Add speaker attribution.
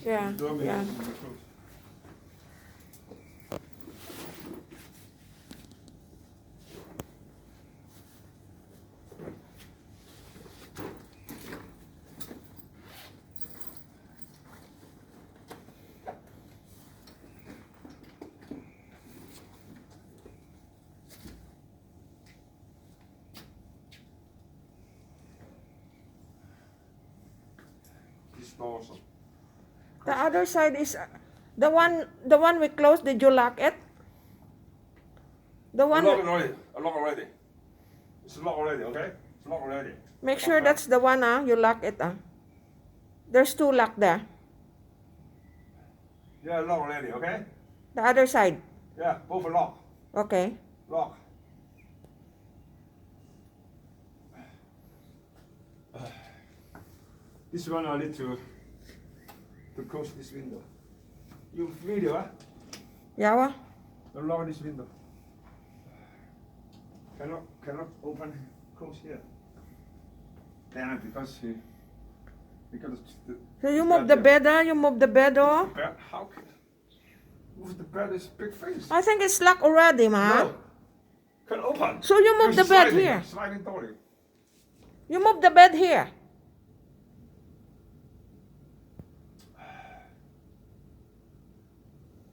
Speaker 1: Yeah,
Speaker 2: The door may
Speaker 1: yeah.
Speaker 2: be closed. This door also.
Speaker 1: The other side is the one we closed. Did you lock it? The one.
Speaker 2: Lock it already. I lock already. It's locked already, okay? It's locked already.
Speaker 1: Make sure that's the one. You lock it. There's two lock there.
Speaker 2: Yeah, lock already, okay?
Speaker 1: The other side.
Speaker 2: Yeah, both are locked.
Speaker 1: Okay.
Speaker 2: Lock. This one I need to close this window. You video, huh?
Speaker 1: Yeah. What?
Speaker 2: Lock this window. Cannot open, close here. Damn, because the
Speaker 1: So you move the bed. You move the bed. Oh.
Speaker 2: bed. How can move the bed? Is big face.
Speaker 1: I think it's locked already, ma.
Speaker 2: No, can open.
Speaker 1: So you move
Speaker 2: There's
Speaker 1: the bed
Speaker 2: sliding,
Speaker 1: here.
Speaker 2: Sliding door.
Speaker 1: You move the bed here.